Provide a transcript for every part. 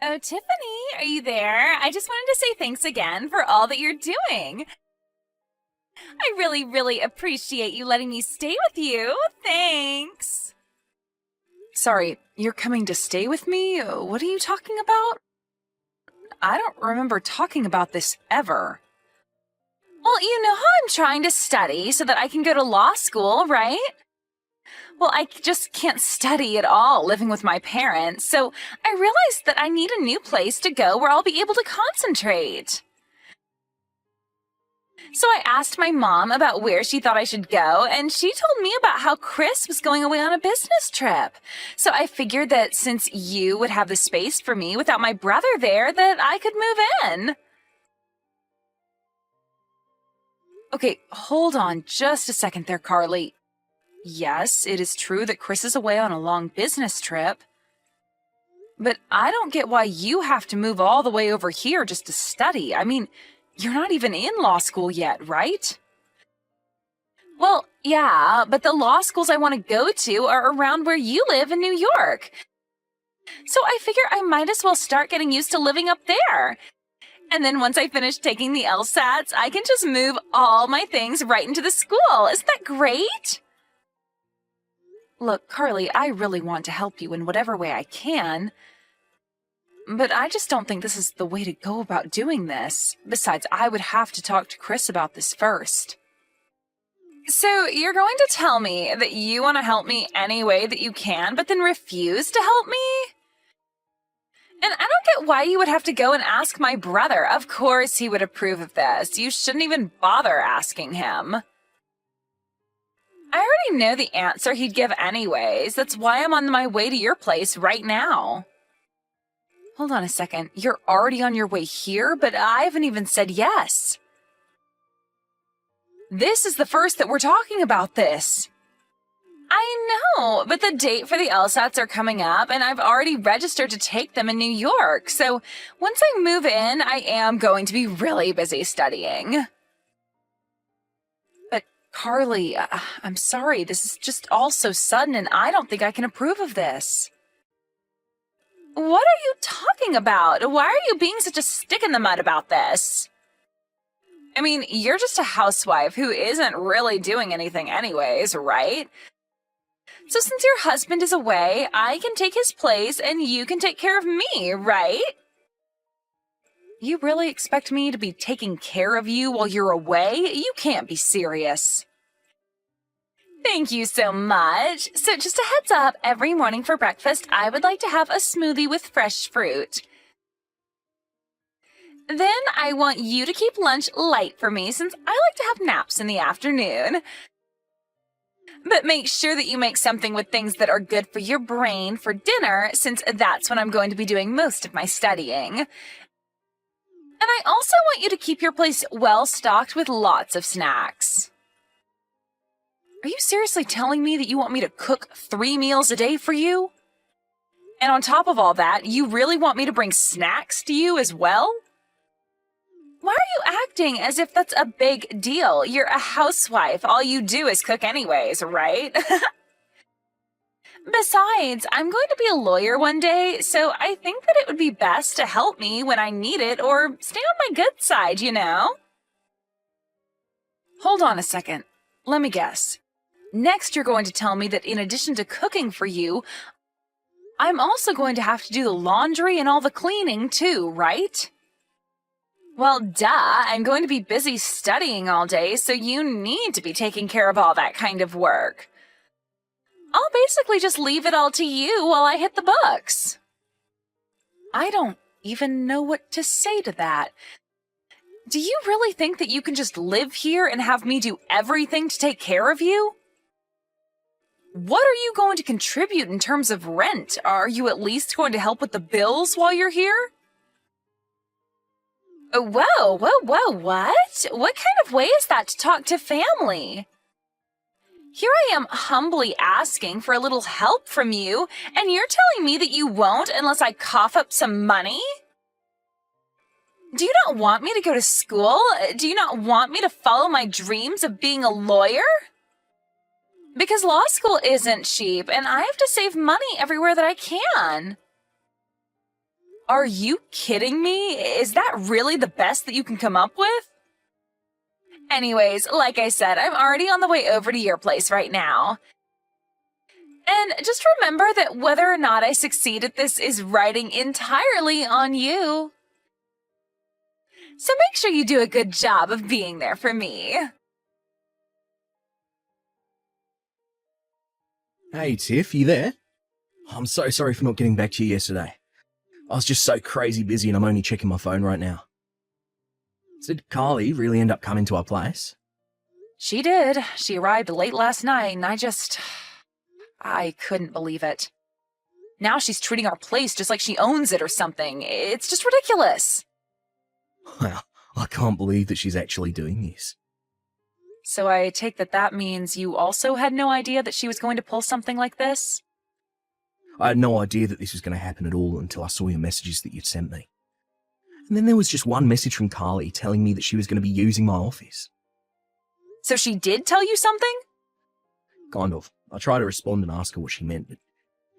Oh, Tiffany, are you there? I just wanted to say thanks again for all that you're doing. I really, really appreciate you letting me stay with you. Thanks. Sorry, you're coming to stay with me? What are you talking about? I don't remember talking about this ever. Well, you know how I'm trying to study so that I can go to law school, right? Well, I just can't study at all living with my parents, so I realized that I need a new place to go where I'll be able to concentrate. So I asked my mom about where she thought I should go, and she told me about how Chris was going away on a business trip. So I figured that since you would have the space for me without my brother there, that I could move in. Okay, hold on just a second there, Carly. Yes, it is true that Chris is away on a long business trip. But I don't get why you have to move all the way over here just to study. I mean, you're not even in law school yet, right? Well, yeah, but the law schools I want to go to are around where you live in New York. So I figure I might as well start getting used to living up there. And then once I finish taking the LSATs, I can just move all my things right into the school. Isn't that great? Look, Carly, I really want to help you in whatever way I can. But I just don't think this is the way to go about doing this. Besides, I would have to talk to Chris about this first. So you're going to tell me that you want to help me any way that you can, but then refuse to help me? And I don't get why you would have to go and ask my brother. Of course he would approve of this. You shouldn't even bother asking him. I already know the answer he'd give anyways. That's why I'm on my way to your place right now. Hold on a second. You're already on your way here, but I haven't even said yes. This is the first that we're talking about this. I know, but the date for the LSATs are coming up, and I've already registered to take them in New York. So once I move in, I am going to be really busy studying. Carly, I'm sorry, this is just all so sudden and I don't think I can approve of this. What are you talking about? Why are you being such a stick in the mud about this? I mean, you're just a housewife who isn't really doing anything anyways, right? So since your husband is away, I can take his place and you can take care of me, right? You really expect me to be taking care of you while you're away? You can't be serious. Thank you so much. So just a heads up, every morning for breakfast, I would like to have a smoothie with fresh fruit. Then I want you to keep lunch light for me since I like to have naps in the afternoon. But make sure that you make something with things that are good for your brain for dinner since that's when I'm going to be doing most of my studying. And I also want you to keep your place well stocked with lots of snacks. Are you seriously telling me that you want me to cook 3 meals a day for you? And on top of all that, you really want me to bring snacks to you as well? Why are you acting as if that's a big deal? You're a housewife. All you do is cook anyways, right? Besides, I'm going to be a lawyer one day, so I think that it would be best to help me when I need it or stay on my good side, you know? Hold on a second. Let me guess. Next, you're going to tell me that in addition to cooking for you, I'm also going to have to do the laundry and all the cleaning too, right? Well, duh. I'm going to be busy studying all day, so you need to be taking care of all that kind of work. I'll basically just leave it all to you while I hit the books. I don't even know what to say to that. Do you really think that you can just live here and have me do everything to take care of you? What are you going to contribute in terms of rent? Are you at least going to help with the bills while you're here? Whoa, what? What kind of way is that to talk to family? Here I am humbly asking for a little help from you, and you're telling me that you won't unless I cough up some money? Do you not want me to go to school? Do you not want me to follow my dreams of being a lawyer? Because law school isn't cheap, and I have to save money everywhere that I can. Are you kidding me? Is that really the best that you can come up with? Anyways, like I said, I'm already on the way over to your place right now. And just remember that whether or not I succeed at this is riding entirely on you. So make sure you do a good job of being there for me. Hey, Tiff, you there? I'm so sorry for not getting back to you yesterday. I was just so crazy busy and I'm only checking my phone right now. Did Carly really end up coming to our place? She did. She arrived late last night, and I couldn't believe it. Now she's treating our place just like she owns it or something. It's just ridiculous. Well, I can't believe that she's actually doing this. So I take that means you also had no idea that she was going to pull something like this? I had no idea that this was going to happen at all until I saw your messages that you'd sent me. And then there was just one message from Carly telling me that she was going to be using my office. So she did tell you something? Kind of. I tried to respond and ask her what she meant, but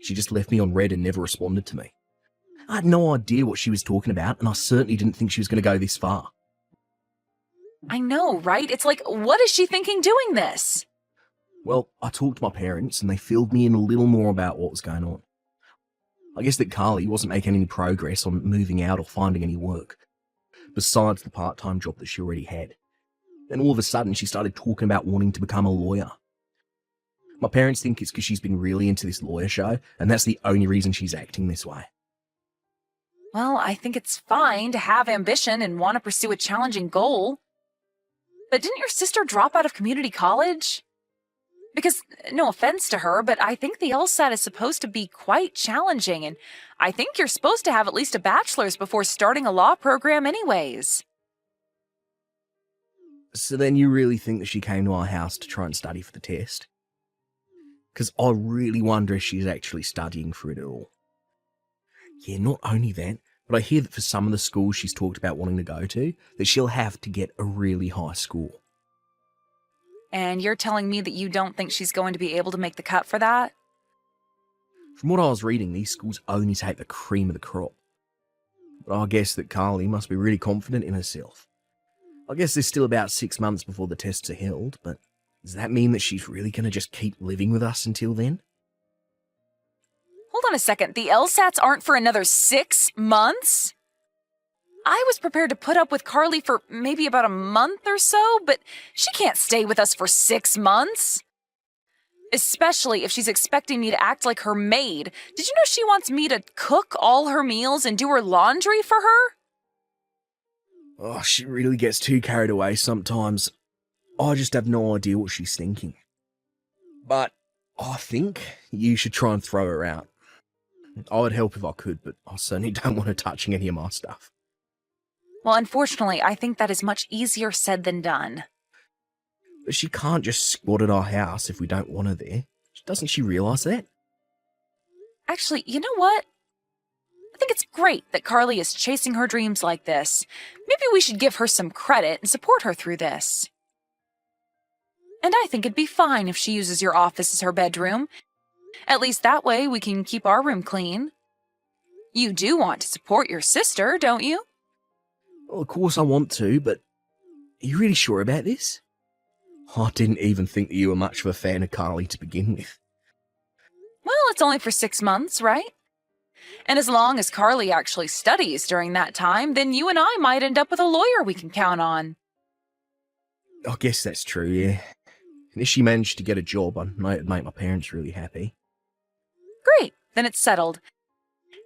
she just left me on red and never responded to me. I had no idea what she was talking about, and I certainly didn't think she was going to go this far. I know, right? It's like, what is she thinking doing this? Well, I talked to my parents, and they filled me in a little more about what was going on. I guess that Carly wasn't making any progress on moving out or finding any work, besides the part-time job that she already had. Then all of a sudden, she started talking about wanting to become a lawyer. My parents think it's because she's been really into this lawyer show, and that's the only reason she's acting this way. Well, I think it's fine to have ambition and want to pursue a challenging goal. But didn't your sister drop out of community college? Because, no offense to her, but I think the LSAT is supposed to be quite challenging, and I think you're supposed to have at least a bachelor's before starting a law program anyways. So then you really think that she came to our house to try and study for the test? Because I really wonder if she's actually studying for it at all. Yeah, not only that, but I hear that for some of the schools she's talked about wanting to go to, that she'll have to get a really high score. And you're telling me that you don't think she's going to be able to make the cut for that? From what I was reading, these schools only take the cream of the crop. But I guess that Carly must be really confident in herself. I guess there's still about 6 months before the tests are held, but does that mean that she's really going to just keep living with us until then? Hold on a second, the LSATs aren't for another 6 months? I was prepared to put up with Carly for maybe about a month or so, but she can't stay with us for 6 months. Especially if she's expecting me to act like her maid. Did you know she wants me to cook all her meals and do her laundry for her? Oh, she really gets too carried away sometimes. I just have no idea what she's thinking. But I think you should try and throw her out. I would help if I could, but I certainly don't want her touching any of my stuff. Well, unfortunately, I think that is much easier said than done. But she can't just squat at our house if we don't want her there. Doesn't she realise that? Actually, you know what? I think it's great that Carly is chasing her dreams like this. Maybe we should give her some credit and support her through this. And I think it'd be fine if she uses your office as her bedroom. At least that way we can keep our room clean. You do want to support your sister, don't you? Well, of course I want to, but are you really sure about this? I didn't even think that you were much of a fan of Carly to begin with. Well, it's only for 6 months, right? And as long as Carly actually studies during that time, then you and I might end up with a lawyer we can count on. I guess that's true, yeah. And if she managed to get a job, I know it'd make my parents really happy. Great, then it's settled.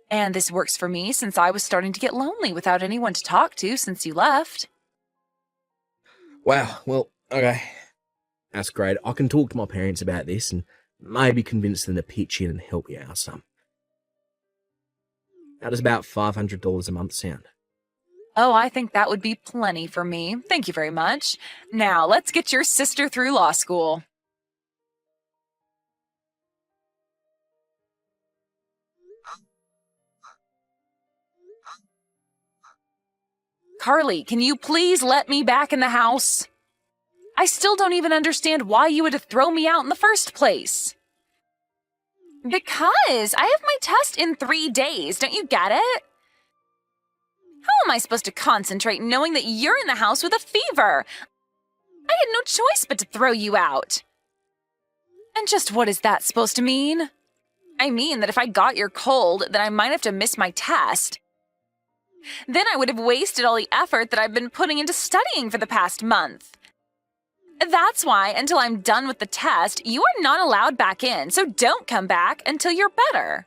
And this works for me since I was starting to get lonely without anyone to talk to since you left. Wow, well, okay. That's great. I can talk to my parents about this and maybe convince them to pitch in and help you out some. How does about $500 a month sound? Oh, I think that would be plenty for me. Thank you very much. Now, let's get your sister through law school. Carly, can you please let me back in the house? I still don't even understand why you had to throw me out in the first place. Because I have my test in 3 days, don't you get it? How am I supposed to concentrate knowing that you're in the house with a fever? I had no choice but to throw you out. And just what is that supposed to mean? I mean that if I got your cold, then I might have to miss my test. Then I would have wasted all the effort that I've been putting into studying for the past month. That's why, until I'm done with the test, you are not allowed back in, so don't come back until you're better.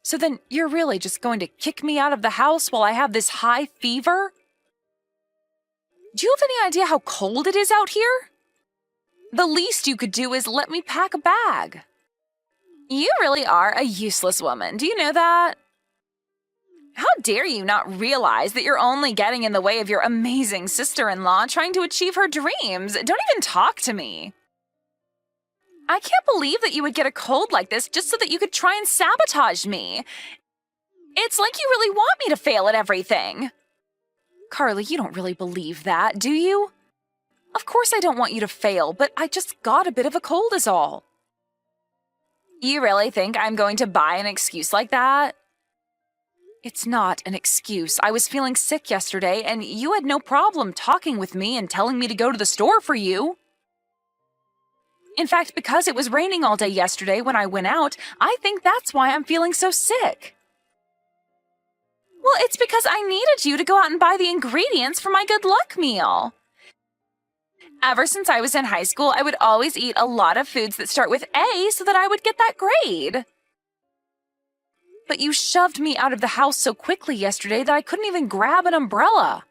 So then you're really just going to kick me out of the house while I have this high fever? Do you have any idea how cold it is out here? The least you could do is let me pack a bag. You really are a useless woman. Do you know that? How dare you not realize that you're only getting in the way of your amazing sister-in-law trying to achieve her dreams? Don't even talk to me. I can't believe that you would get a cold like this just so that you could try and sabotage me. It's like you really want me to fail at everything. Carly, you don't really believe that, do you? Of course I don't want you to fail, but I just got a bit of a cold is all. You really think I'm going to buy an excuse like that? It's not an excuse. I was feeling sick yesterday, and you had no problem talking with me and telling me to go to the store for you. In fact, because it was raining all day yesterday when I went out, I think that's why I'm feeling so sick. Well, it's because I needed you to go out and buy the ingredients for my good luck meal. Ever since I was in high school, I would always eat a lot of foods that start with A so that I would get that grade. But you shoved me out of the house so quickly yesterday that I couldn't even grab an umbrella.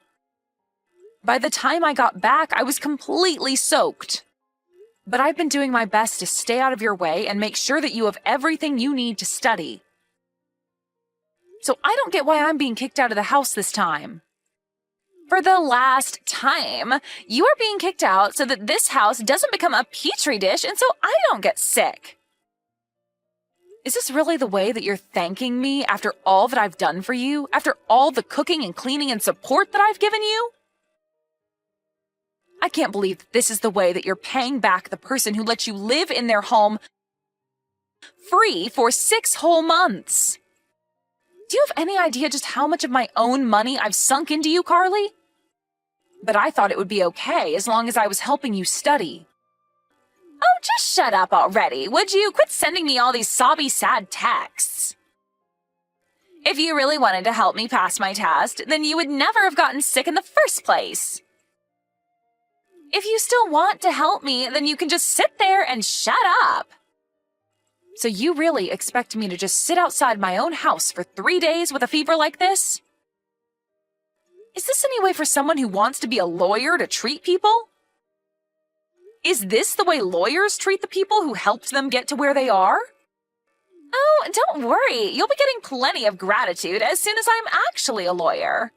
By the time I got back, I was completely soaked. But I've been doing my best to stay out of your way and make sure that you have everything you need to study. So I don't get why I'm being kicked out of the house this time. For the last time, you are being kicked out so that this house doesn't become a petri dish and so I don't get sick. Is this really the way that you're thanking me after all that I've done for you? After all the cooking and cleaning and support that I've given you? I can't believe that this is the way that you're paying back the person who let you live in their home free for 6 whole months. Do you have any idea just how much of my own money I've sunk into you, Carly? But I thought it would be okay as long as I was helping you study. Oh, just shut up already, would you? Quit sending me all these sobby, sad texts. If you really wanted to help me pass my test, then you would never have gotten sick in the first place. If you still want to help me, then you can just sit there and shut up. So you really expect me to just sit outside my own house for 3 days with a fever like this? Is this any way for someone who wants to be a lawyer to treat people? Is this the way lawyers treat the people who helped them get to where they are? Oh, don't worry. You'll be getting plenty of gratitude as soon as I'm actually a lawyer.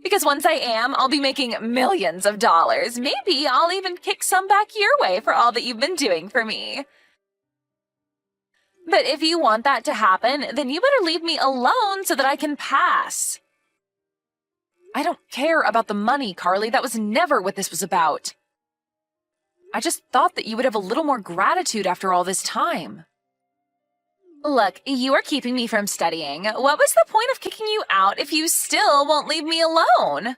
Because once I am, I'll be making millions of dollars. Maybe I'll even kick some back your way for all that you've been doing for me. But if you want that to happen, then you better leave me alone so that I can pass. I don't care about the money, Carly. That was never what this was about. I just thought that you would have a little more gratitude after all this time. Look, you are keeping me from studying. What was the point of kicking you out if you still won't leave me alone?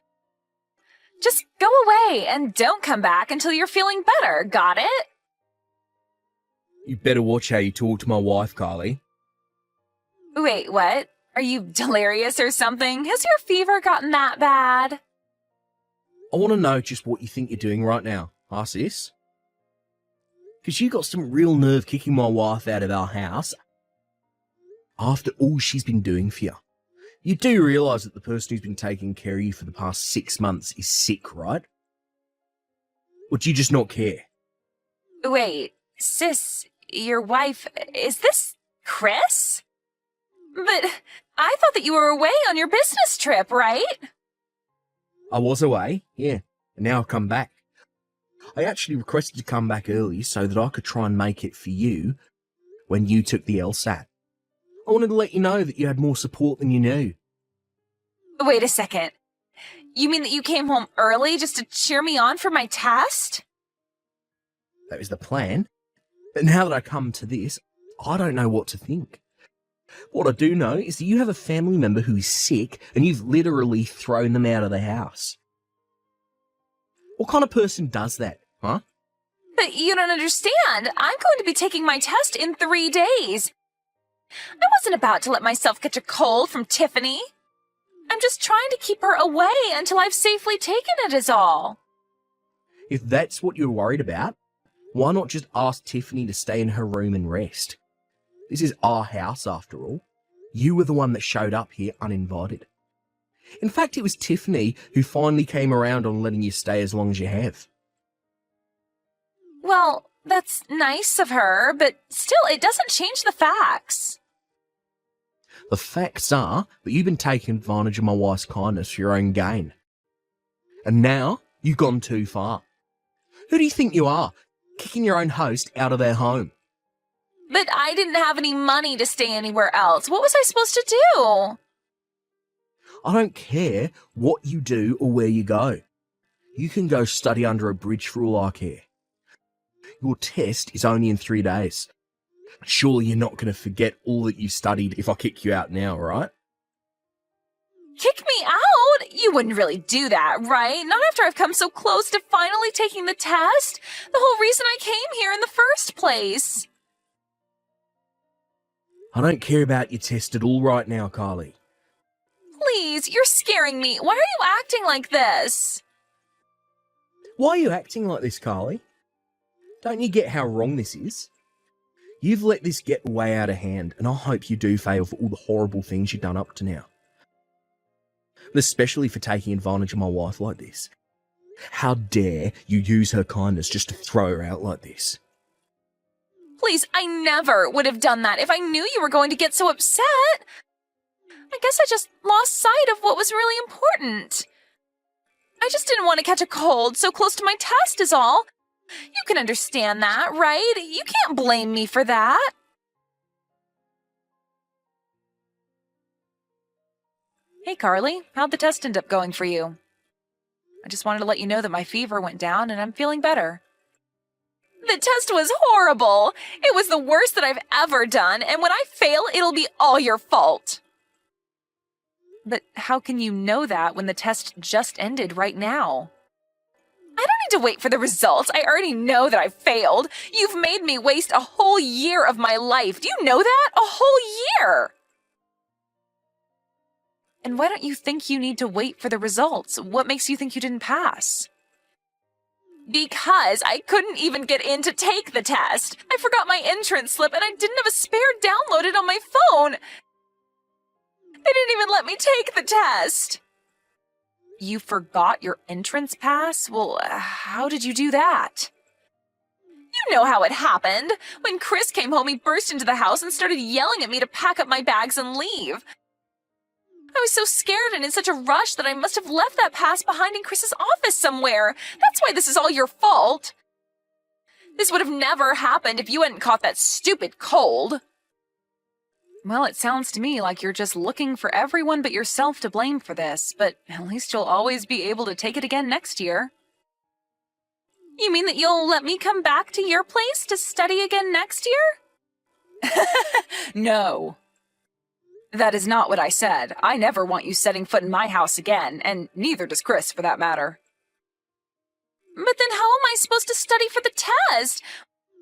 Just go away and don't come back until you're feeling better, got it? You better watch how you talk to my wife, Carly. Wait, what? Are you delirious or something? Has your fever gotten that bad? I want to know just what you think you're doing right now, huh, sis? Because you got some real nerve kicking my wife out of our house after all she's been doing for you. You do realise that the person who's been taking care of you for the past 6 months is sick, right? Or do you just not care? Wait, sis, your wife, is this Chris? But I thought that you were away on your business trip, right? I was away, yeah, and now I've come back. I actually requested to come back early so that I could try and make it for you when you took the LSAT. I wanted to let you know that you had more support than you knew. Wait a second. You mean that you came home early just to cheer me on for my test? That was the plan. But now that I come to this, I don't know what to think. What I do know is that you have a family member who is sick and you've literally thrown them out of the house. What kind of person does that, huh? But you don't understand. I'm going to be taking my test in 3 days. I wasn't about to let myself catch a cold from Tiffany. I'm just trying to keep her away until I've safely taken it is all. If that's what you're worried about, why not just ask Tiffany to stay in her room and rest? This is our house after all. You were the one that showed up here uninvited. In fact, it was Tiffany who finally came around on letting you stay as long as you have. Well, that's nice of her, but still, it doesn't change the facts. The facts are that you've been taking advantage of my wife's kindness for your own gain. And now you've gone too far. Who do you think you are, kicking your own host out of their home? But I didn't have any money to stay anywhere else. What was I supposed to do? I don't care what you do or where you go. You can go study under a bridge for all I care. Your test is only in 3 days. Surely you're not going to forget all that you studied if I kick you out now, right? Kick me out? You wouldn't really do that, right? Not after I've come so close to finally taking the test. The whole reason I came here in the first place. I don't care about your test at all right now, Carly. Please, you're scaring me. Why are you acting like this? Why are you acting like this, Carly? Don't you get how wrong this is? You've let this get way out of hand, and I hope you do fail for all the horrible things you've done up to now. But especially for taking advantage of my wife like this. How dare you use her kindness just to throw her out like this? Please, I never would have done that if I knew you were going to get so upset. I guess I just lost sight of what was really important. I just didn't want to catch a cold so close to my test is all. You can understand that, right? You can't blame me for that. Hey, Carly, how'd the test end up going for you? I just wanted to let you know that my fever went down and I'm feeling better. The test was horrible. It was the worst that I've ever done, and when I fail, it'll be all your fault. But how can you know that when the test just ended right now? I don't need to wait for the results. I already know that I failed. You've made me waste a whole year of my life. Do you know that? A whole year! And why don't you think you need to wait for the results? What makes you think you didn't pass? Because I couldn't even get in to take the test. I forgot my entrance slip and I didn't have a spare downloaded on my phone. They didn't even let me take the test. You forgot your entrance pass? Well, how did you do that? You know how it happened. When Chris came home, he burst into the house and started yelling at me to pack up my bags and leave. I was so scared and in such a rush that I must have left that pass behind in Chris's office somewhere. That's why this is all your fault. This would have never happened if you hadn't caught that stupid cold. Well, it sounds to me like you're just looking for everyone but yourself to blame for this, but at least you'll always be able to take it again next year. You mean that you'll let me come back to your place to study again next year? No. That is not what I said. I never want you setting foot in my house again, and neither does Chris, for that matter. But then how am I supposed to study for the test?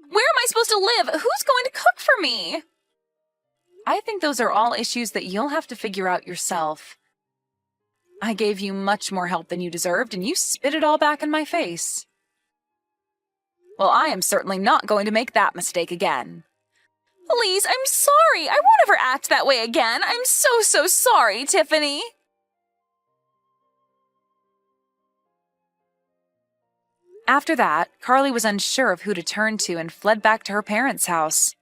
Where am I supposed to live? Who's going to cook for me? I think those are all issues that you'll have to figure out yourself. I gave you much more help than you deserved, and you spit it all back in my face. Well, I am certainly not going to make that mistake again. Please, I'm sorry. I won't ever act that way again. I'm so sorry, Tiffany. After that, Carly was unsure of who to turn to and fled back to her parents' house.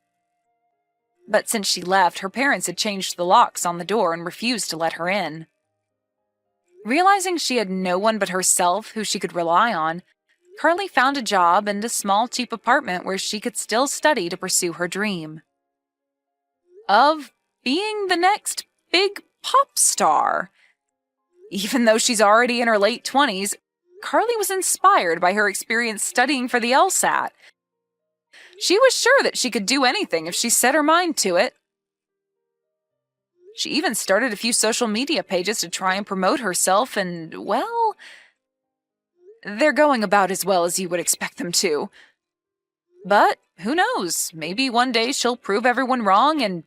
But since she left, her parents had changed the locks on the door and refused to let her in. Realizing she had no one but herself who she could rely on, Carly found a job and a small, cheap apartment where she could still study to pursue her dream of being the next big pop star. Even though she's already in her late 20s, Carly was inspired by her experience studying for the LSAT. She was sure that she could do anything if she set her mind to it. She even started a few social media pages to try and promote herself, and, well, they're going about as well as you would expect them to. But who knows? Maybe one day she'll prove everyone wrong and